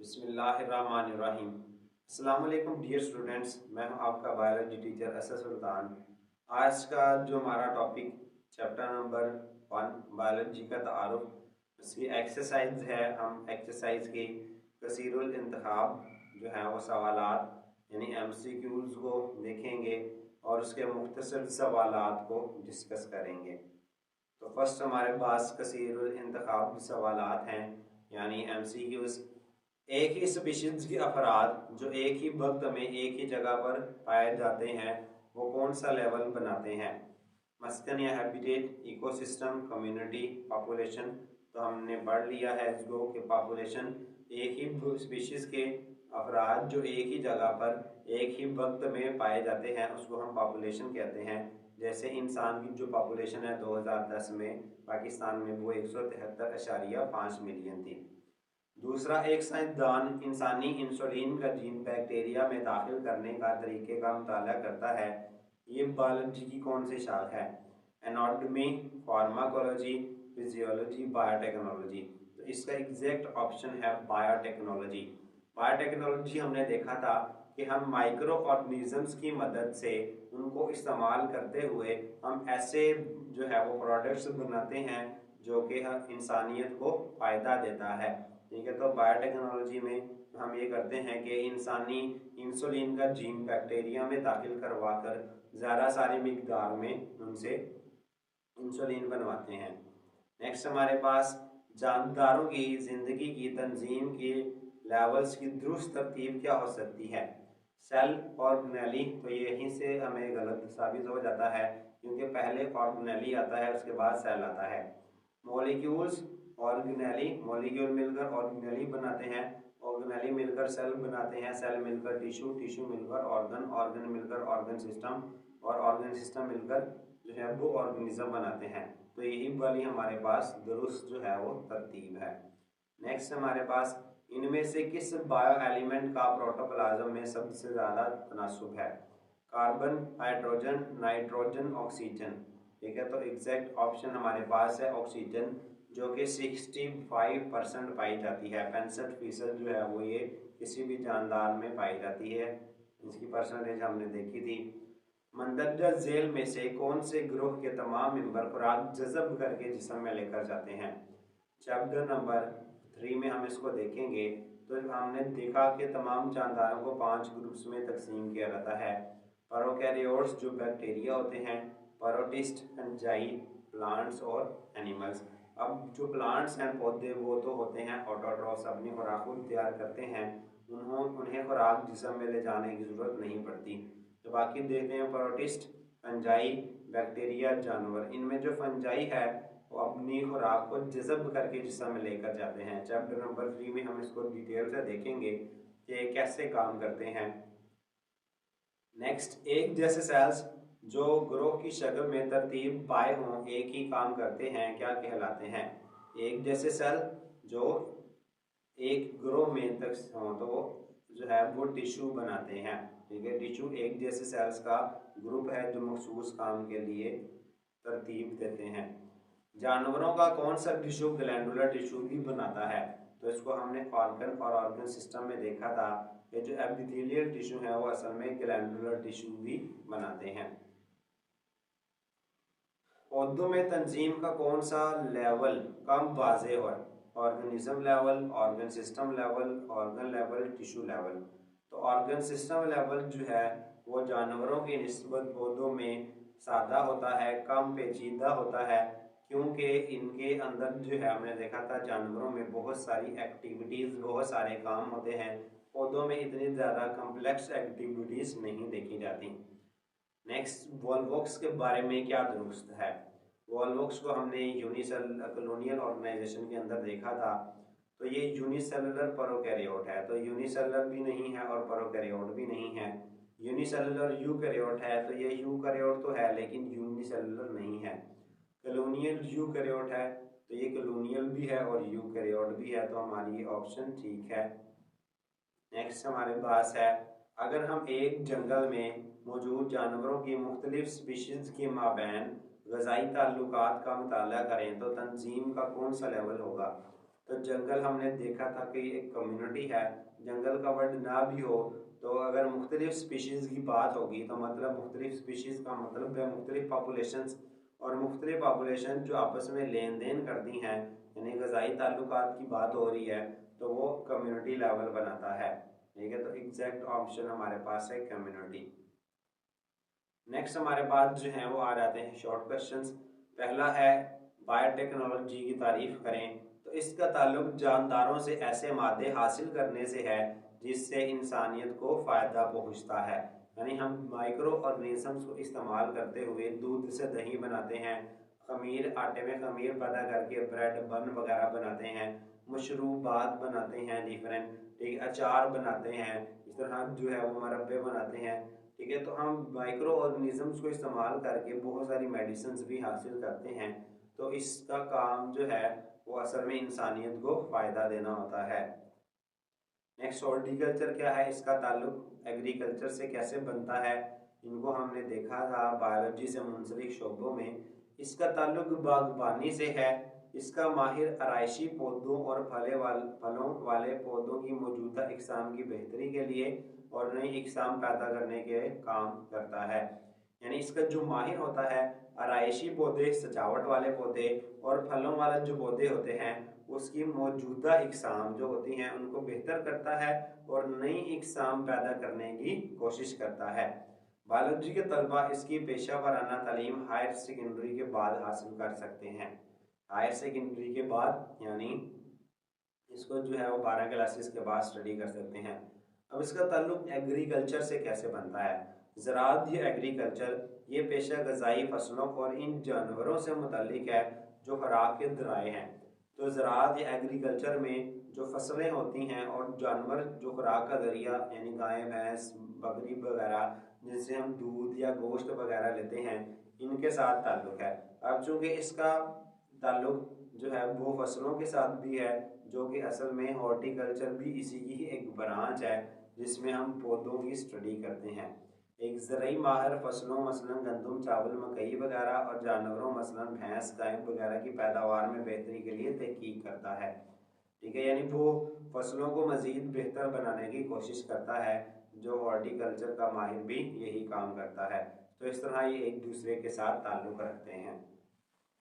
बिस्मिल्लाहिर्रहमानिर्रहीम। अस्सलाम वालेकुम डियर स्टूडेंट्स, मैं हूं आपका बायोलॉजी टीचर असद सुल्तान। आज का जो हमारा टॉपिक चैप्टर नंबर 1 बायोलॉजी का तारुफ, उसकी एक्सरसाइज है। हम एक्सरसाइज के कसीरुल इंतखाब जो है वो सवालात यानी MCQs को देखेंगे और उसके मुख्तसर सवालात को डिस्कस करेंगे। तो फर्स्ट हमारे पास कसीरुल इंतखाब सवालात हैं यानी MCQs। एक ही स्पीशीज के अफराद जो एक ही वक्त में एक ही जगह पर पाए जाते हैं वो कौन सा लेवल बनाते हैं? मस्कन या हैबिटेट, इकोसिस्टम, कम्युनिटी, पॉपुलेशन। तो हमने पढ़ लिया है इसको कि पॉपुलेशन एक ही स्पीशीज के अफराद जो एक ही जगह पर एक ही वक्त में पाए जाते हैं उसको हम पॉपुलेशन कहते हैं। जैसे इंसान की जो पॉपुलेशन है 2010 में पाकिस्तान में वो 173.5 मिलियन थी। दूसरा, एक साइंसदान इंसानी इंसुलिन का जीन बैक्टीरिया में दाखिल करने का तरीके का मुताला करता है। ये बायोलॉजी की कौन सी शाख है? Anatomy, pharmacology, physiology, biotechnology. तो इसका एग्जैक्ट ऑप्शन है बायोटेक्नोलॉजी। बायोटेक्नोलॉजी हमने देखा था कि हम माइक्रो ऑर्गेनिजम्स की मदद से उनको इस्तेमाल करते हुए हम ऐसे जो है वो प्रोडक्ट्स बनाते हैं जो कि इंसानियत को फ़ायदा देता है। ठीक है, तो बायोटेक्नोलॉजी में हम ये करते हैं कि इंसानी इंसुलिन का जीन बैक्टीरिया में दाखिल करवा कर ज़्यादा सारी मिकदार में उनसे इंसुलिन बनवाते हैं। नेक्स्ट हमारे पास जानदारों की ज़िंदगी की तंजीम के लेवल्स की दुरुस्त तरतीब क्या हो सकती है? Cell, organelle. तो यहीं से हमें गलत साबित हो जाता है क्योंकि पहले ऑर्गेनेली आता है उसके बाद सेल आता है। मॉलिक्यूल्स, ऑर्गेनेली, मॉलिक्यूल मिलकर ऑर्गेनेली बनाते हैं, ऑर्गेनेली मिलकर सेल बनाते हैं, सेल मिलकर टिश्यू, टिश्यू मिलकर ऑर्गन, ऑर्गन मिलकर ऑर्गन सिस्टम और ऑर्गन सिस्टम मिलकर जो है वो ऑर्गेनिज्म बनाते हैं। तो यही वाली हमारे पास दुरुस्त जो है वो तरतीब है। नेक्स्ट हमारे पास इनमें से किस बायो एलिमेंट का प्रोटोप्लाज्म में सबसे ज़्यादा तनासुब है? Carbon, hydrogen, nitrogen, oxygen. ठीक है, तो एग्जैक्ट ऑप्शन हमारे पास है ऑक्सीजन, जो कि 65% पाई जाती है। 65% जो है वो ये किसी भी जानदार में पाई जाती है। इसकी परसेंटेज हमने देखी थी। मंदरजा झेल में से कौन से ग्रुप के तमाम मेंबर खुराक जज़ब करके जिस्म में लेकर जाते हैं? चैप्टर नंबर 3 में हम इसको देखेंगे तो हमने देखा कि तमाम जानदारों को 5 ग्रुप्स में तकसीम किया जाता है। प्रोकैरियोट्स जो बैक्टीरिया होते हैं, प्रोटिस्ट, फंजाई, प्लांट्स और एनिमल्स। अब जो प्लांट्स हैं, पौधे, वो तो होते हैं ऑटोट्रॉफ्स, अपनी खुराक खुद तैयार करते हैं, उन्हें खुराक जिस्म में ले जाने की ज़रूरत नहीं पड़ती। तो बाकी देखते हैं प्रोटिस्ट, फंजाई, बैक्टीरिया, जानवर। इनमें जो फंजाई है वो अपनी खुराक को जज़ब करके जिस्म में लेकर जाते हैं। चैप्टर नंबर 3 में हम इसको डिटेल से देखेंगे कि कैसे काम करते हैं। नेक्स्ट, एक जैसे सेल्स जो ग्रोह की शक्ल में तरतीब पाए हों, एक ही काम करते हैं, क्या कहलाते हैं? एक जैसे सेल जो एक ग्रोह में तक हों तो वो जो है वो टिश्यू बनाते हैं। ठीक है, टिश्यू एक जैसे सेल्स का ग्रुप है जो मखसूस काम के लिए तरतीब देते हैं। जानवरों का कौन सा टिश्यू ग्लैंडुलर टिश्यू भी बनाता है? तो इसको हमने ऑर्गन और ऑर्गन सिस्टम में देखा था कि जो एपिथेलियल टिश्यू है वो असल में ग्लैंडुलर टिश्यू भी बनाते हैं। पौधों में तंजीम का कौन सा लेवल कम वाज़ेह है? Organism level, organ system level, organ level, tissue level. तो ऑर्गन सिस्टम लेवल जो है वो जानवरों की निस्बत पौधों में सादा होता है, कम पेचीदा होता है, क्योंकि इनके अंदर जो है हमने देखा था जानवरों में बहुत सारी एक्टिविटीज़, बहुत सारे काम होते हैं। पौधों में इतनी ज़्यादा कम्प्लेक्स एक्टिविटीज़ नहीं देखी जाती। नेक्स्ट, वॉल्वॉक्स के बारे में क्या दुरुस्त है? वॉल्वॉक्स को हमने यूनिसेलुलर कॉलोनियल ऑर्गेनाइजेशन के अंदर देखा था। तो ये यूनिसेलुलर प्रोकैरियोट है, तो यूनिसेलुलर भी नहीं है और प्रोकैरियोट भी नहीं है। यूनिसेलुलर यूकैरियोट है, तो ये यूकैरियोट तो है लेकिन यूनिसेलुलर नहीं है। कॉलोनियल यूकैरियोट है, तो ये कॉलोनियल भी है और यूकैरियोट भी है, तो हमारी ये ऑप्शन ठीक है। नेक्स्ट हमारे पास है, अगर हम एक जंगल में मौजूद जानवरों की मुख्तलिफ स्पीशीज़ के माबैन ग़ज़ाई ताल्लुकात का मुताला करें तो तंजीम का कौन सा लेवल होगा? तो जंगल हमने देखा था कि एक कम्युनिटी है, जंगल का वर्ड ना भी हो तो अगर मुख्तलिफ स्पीशीज़ की बात होगी तो मतलब मुख्तलिफ स्पीशीज़ का मतलब है मुख्तलिफ पॉपुलेशंस, और मुख्तलिफ पॉपुलेशन जो आपस में लेन देन करती हैं यानी ग़ज़ाई ताल्लुकात की बात हो रही है तो वो कम्युनिटी लेवल बनाता है। ठीक है, तो एग्जैक्ट ऑप्शन हमारे पास है कम्युनिटी। नेक्स्ट हमारे पास जो है वो आ जाते हैं शॉर्ट क्वेश्चंस। पहला है बायोटेक्नोलॉजी की तारीफ करें, तो इसका ताल्लुक जानदारों से ऐसे मादे हासिल करने से है जिससे इंसानियत को फ़ायदा पहुंचता है। यानी हम माइक्रो ऑर्गेनिजम्स को इस्तेमाल करते हुए दूध से दही बनाते हैं, खमीर आटे में खमीर पैदा करके ब्रेड बन वगैरह बनाते हैं, मशरूबात बनाते हैं डिफरेंट, ठीक, अचार बनाते हैं, इस तरह जो है वो मरब्बे बनाते हैं। ठीक है, तो हम माइक्रो ऑर्गेनिजम्स को इस्तेमाल करके बहुत सारी मेडिसिन भी हासिल करते हैं। तो इसका काम जो है वो असल में इंसानियत को फ़ायदा देना होता है। नेक्स्ट हॉर्टिकल्चर क्या है, इसका ताल्लुक एग्रीकल्चर से कैसे बनता है, इनको हमने देखा था बायोलॉजी से मुंसलिक शोबों में। इसका ताल्लुक बागबानी से है। इसका माहिर आराइशी पौधों और फलों वाले पौधों की मौजूदा इकसाम की बेहतरी के लिए और नई इकसाम पैदा करने के काम करता है। यानी इसका जो माहिर होता है, आराइशी पौधे, सजावट वाले पौधे और फलों वाले जो पौधे होते हैं उसकी मौजूदा इकसाम जो होती हैं उनको बेहतर करता है और नई इकसाम पैदा करने की कोशिश करता है। बायोलॉजी के तलबा इसकी पेशा वराना तालीम हायर सेकेंडरी के बाद हासिल कर सकते हैं। हायर सेकेंडरी के बाद यानी इसको जो है वो 12 क्लासेस के बाद स्टडी कर सकते हैं। अब इसका ताल्लुक एग्रीकल्चर से कैसे बनता है। ज़राअत या एग्रीकल्चर ये पेशा ग़ज़ाई फसलों और इन जानवरों से मुतल्लिक है जो खुराक के ज़राए हैं। तो ज़राअत या एग्रीकल्चर में जो फसलें होती हैं और जानवर जो खुराक का ज़रिया यानी गाय भैंस बकरी वगैरह जिनसे हम दूध या गोश्त वगैरह लेते हैं, इनके साथ ताल्लुक़ है। अब चूँकि इसका ताल्लुक़ जो है वो फसलों के साथ भी है, जो कि असल में हॉर्टिकल्चर भी इसी की ही एक ब्रांच है जिसमें हम पौधों की स्टडी करते हैं। एक ज़रूरी माहिर फसलों मसलन गंदम चावल मकई वगैरह और जानवरों मसलन भैंस गाय वगैरह की पैदावार में बेहतरी के लिए तहकीक करता है। ठीक है, यानी वो फसलों को मज़ीद बेहतर बनाने की कोशिश करता है। जो हॉर्टिकल्चर का माहिर भी यही काम करता है। तो इस तरह ये एक दूसरे के साथ ताल्लुक़ रखते हैं।